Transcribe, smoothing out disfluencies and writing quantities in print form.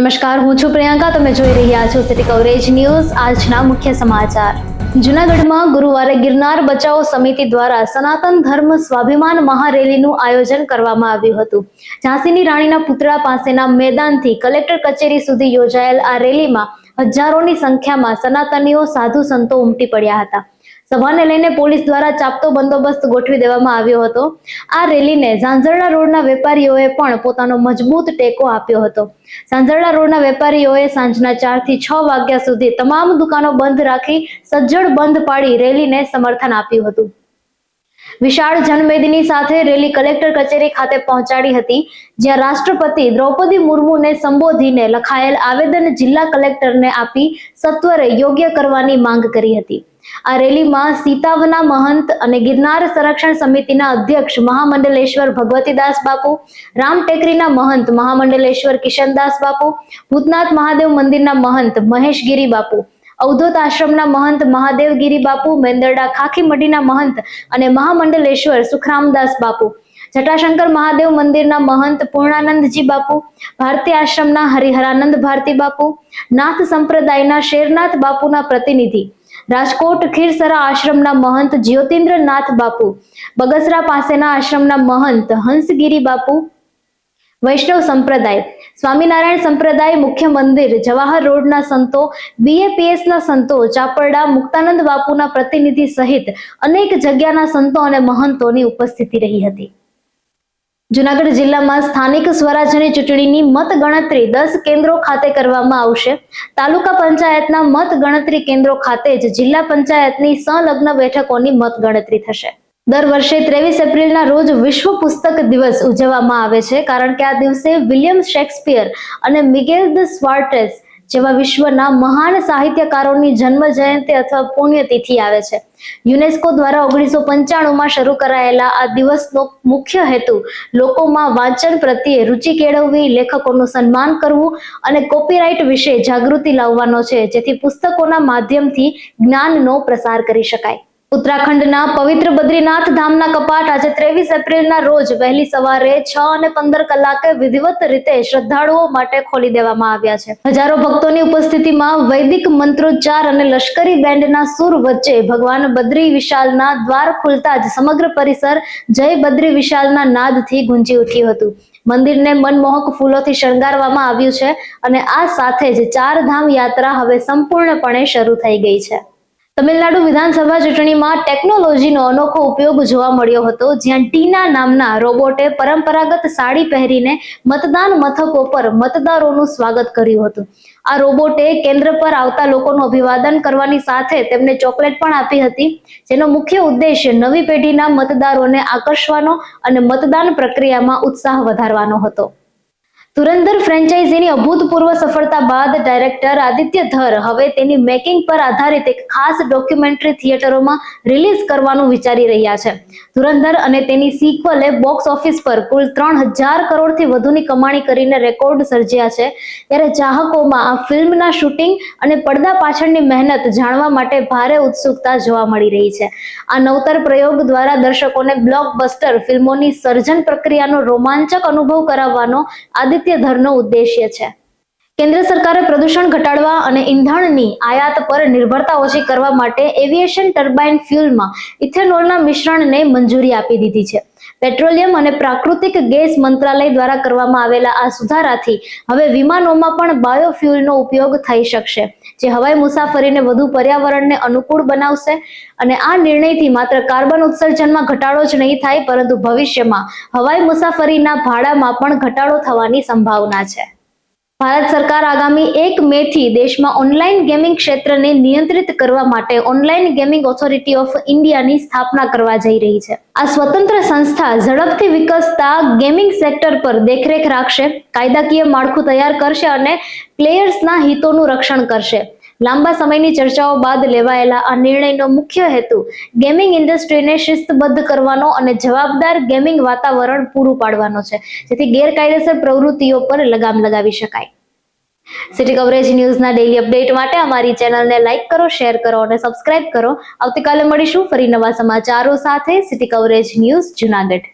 નમસ્કાર, હું છું પ્રિયંકા. તમે જોઈ રહ્યા છો સિટી કવરેજ ન્યૂઝ. આજના મુખ્ય સમાચાર. જૂનાગઢમાં ગુરુવારે ગિરનાર બચાવો સમિતિ દ્વારા સનાતન ધર્મ સ્વાભિમાન મહારેલીનું આયોજન કરવામાં આવ્યું હતું. ઝાંસીની રાણીના પુતળા પાસેના મેદાનથી કલેક્ટર કચેરી સુધી યોજાયેલ આ રેલીમાં હજારોની સંખ્યામાં સનાતનીઓ સાધુ સંતો ઉમટી પડ્યા હતા. સભાને લઈને પોલીસ દ્વારા ચાપતો બંદોબસ્ત ગોઠવી દેવામાં આવ્યો હતો. આ રેલીને ઝાંઝરડા રોડના વેપારીઓએ પણ પોતાનો મજબૂત ટેકો આપ્યો હતો. ઝાંઝરડા રોડના વેપારીઓએ સાંજના 4 થી 6 વાગ્યા સુધી તમામ દુકાનો બંધ રાખી સજ્જડ બંધ પાડી રેલીને સમર્થન આપ્યું હતું. વિશાળ જનમેદની સાથે રેલી કલેક્ટર કચેરી ખાતે પહોંચાડી હતી, જ્યાં રાષ્ટ્રપતિ દ્રૌપદી મુર્મુને સંબોધીને લખાયેલ આવેદન જિલ્લા કલેક્ટરને આપી સત્વરે યોગ્ય કરવાની માંગ કરી હતી. આ રેલીમાં સીતાવના મહંત અને ગિરનાર સંરક્ષણ સમિતિના અધ્યક્ષ મહામંડલેશ્વર ભગવતીદાસ બાપુ, રામટેકરીના મહંત મહામંડલેશ્વર કિશનદાસ બાપુ, ભૂતનાથ મહાદેવ મંદિરના મહંત મહેશગીરી બાપુ, અવધૂત આશ્રમના મહંત મહાદેવગીરી બાપુ, મેંદરડા ખાખી મઢીના મહંત અને મહામંડલેશ્વર સુખરામદાસ બાપુ, જટાશંકર મહાદેવ મંદિરના મહંત પૂર્ણાનંદજી બાપુ, ભારતી આશ્રમના હરિહરાનંદ ભારતી બાપુ, નાથ સંપ્રદાયના શેરનાથ બાપુના પ્રતિનિધિ, રાજકોટ ખીરસરા આશ્રમના મહંત જ્યોતિન્દ્રનાથ બાપુ, બગસરા પાસેના આશ્રમના મહંત હંસગીરી બાપુ, વૈષ્ણવ સંપ્રદાય, સ્વામિનારાયણ સંપ્રદાય, મુખ્ય મંદિર જવાહર રોડના સંતો, BAPSના સંતો, ચાપરડા મુક્તાનંદ બાપુના પ્રતિનિધિ સહિત અનેક જગ્યાના સંતો અને મહંતોની ઉપસ્થિતિ રહી હતી. જૂનાગઢ જિલ્લામાં સ્થાનિક સ્વરાજ્યની ચૂંટણીની મતગણતરી 10 કેન્દ્રો ખાતે કરવામાં આવશે. તાલુકા પંચાયતના મતગણતરી કેન્દ્રો ખાતે જ જિલ્લા પંચાયતની સંલગ્ન બેઠકોની મતગણતરી થશે. દર વર્ષે 23 એપ્રિલના રોજ વિશ્વ પુસ્તક દિવસ ઉજવવામાં આવે છે, કારણ કે આ દિવસે વિલિયમ શેક્સપિયર અને મિગેલ દ સ્વાર્ટેસ જેવા વિશ્વના મહાન સાહિત્યકારોની જન્મ જયંતિ અથવા પુણ્યતિથિ આવે છે. યુનેસ્કો દ્વારા 1995માં શરૂ કરાયેલા આ દિવસનો મુખ્ય હેતુ લોકોમાં વાંચન પ્રત્યે રુચિ કેળવવી, લેખકોનું સન્માન કરવું અને કોપીરાઇટ વિશે જાગૃતિ લાવવાનો છે, જેથી પુસ્તકોના માધ્યમથી જ્ઞાનનો પ્રસાર કરી શકાય. ઉત્તરાખંડના પવિત્ર બદ્રીનાથ ધામના કપાટ આજે 23 એપ્રિલના રોજ વહેલી સવારે 6:15 કલાકે વિધિવત રીતે શ્રદ્ધાળુઓ માટે ખોલી દેવામાં આવ્યા છે. હજારો ભક્તોની ઉપસ્થિતિમાં વૈદિક મંત્રોચ્ચાર અને લશ્કરી બેન્ડના સૂર વચ્ચે ભગવાન બદ્રી વિશાલના દ્વાર ખુલતા જ સમગ્ર પરિસર જય બદ્રી વિશાલના નાદથી ગુંજી ઉઠ્યું હતું. મંદિરને મનમોહક ફૂલોથી શણગારવામાં આવ્યું છે અને આ સાથે જ 4 ધામ યાત્રા હવે સંપૂર્ણપણે શરૂ થઈ ગઈ છે. તમિલનાડુ વિધાનસભા ચૂંટણીમાં ટેકનોલોજીનો અનોખો ઉપયોગ જોવા મળ્યો હતો, જ્યાં ટીના નામના રોબોટે પરંપરાગત સાડી પહેરીને મતદાન મથકો પર મતદારોનું સ્વાગત કર્યું હતું. આ રોબોટે કેન્દ્ર પર આવતા લોકોનું અભિવાદન કરવાની સાથે તેમને ચોકલેટ પણ આપી હતી, જેનો મુખ્ય ઉદ્દેશ્ય નવી પેઢીના મતદારોને આકર્ષવાનો અને મતદાન પ્રક્રિયામાં ઉત્સાહ વધારવાનો હતો. ધુરંધર ફ્રેન્ચાઇઝીની અભૂતપૂર્વ સફળતા બાદ ડાયરેક્ટર આદિત્ય ધર હવે તેની મેકિંગ પર આધારિત એક ખાસ ડોક્યુમેન્ટરી થિયેટરોમાં રિલીઝ કરવાનું વિચારી રહ્યા છે. ધુરંધર અને તેની સિક્વલે બોક્સ ઓફિસ પર કુલ 3000 કરોડથી વધુની કમાણી કરીને રેકોર્ડ સર્જ્યા છે, ત્યારે ચાહકોમાં આ ફિલ્મના શૂટિંગ અને પડદા પાછળની મહેનત જાણવા માટે ભારે ઉત્સુકતા જોવા મળી રહી છે. આ નવતર પ્રયોગ દ્વારા દર્શકોને બ્લોકબસ્ટર ફિલ્મોની સર્જન પ્રક્રિયાનો રોમાંચક અનુભવ કરાવવાનો આદિત્ય ધરનો ઉદ્દેશ્ય છે. કેન્દ્ર સરકારે પ્રદૂષણ ઘટાડવા અને ઈંધણની આયાત પર નિર્ભરતા ઓછી કરવા માટે એવિએશન ટર્બાઇન ફ્યુલમાં ઇથેનોલના મિશ્રણને મંજૂરી આપી દીધી છે. પેટ્રોલિયમ અને પ્રાકૃતિક ગેસ મંત્રાલય દ્વારા કરવામાં આવેલા આ સુધારાથી હવે વિમાનોમાં પણ બાયોફ્યુલનો ઉપયોગ થઈ શકશે, જે હવાઈ મુસાફરીને વધુ પર્યાવરણને અનુકૂળ બનાવશે. અને આ નિર્ણયથી માત્ર કાર્બન ઉત્સર્જનમાં ઘટાડો જ નહીં થાય, પરંતુ ભવિષ્યમાં હવાઈ મુસાફરીના ભાડામાં પણ ઘટાડો થવાની સંભાવના છે. ભારત સરકાર આગામી 1 મેથી દેશમાં ઓનલાઈન ગેમિંગ ક્ષેત્રને નિયંત્રિત કરવા માટે ઓનલાઈન ગેમિંગ ઓથોરિટી ઓફ ઇન્ડિયાની સ્થાપના કરવા જઈ રહી છે. આ સ્વતંત્ર સંસ્થા ઝડપથી વિકસતા ગેમિંગ સેક્ટર પર દેખરેખ રાખશે, કાયદાકીય માળખું તૈયાર કરશે અને પ્લેયર્સના હિતોનું રક્ષણ કરશે. લાંબા સમયની ચર્ચાઓ બાદ લેવાયેલા આ નિર્ણયનો મુખ્ય હેતુ ગેમિંગ ઇન્ડસ્ટ્રીને શિસ્તબદ્ધ કરવાનો અને જવાબદાર ગેમિંગ વાતાવરણ પૂરું પાડવાનો છે, જેથી ગેરકાયદેસર પ્રવૃત્તિઓ પર લગામ લગાવી શકાય. સિટી કવરેજ ન્યૂઝના ડેઇલી અપડેટ માટે અમારી ચેનલને લાઇક કરો, શેર કરો અને સબસ્ક્રાઇબ કરો. આવતીકાલે મળીશું ફરી નવા સમાચારો સાથે. City coverage news, Junagadh.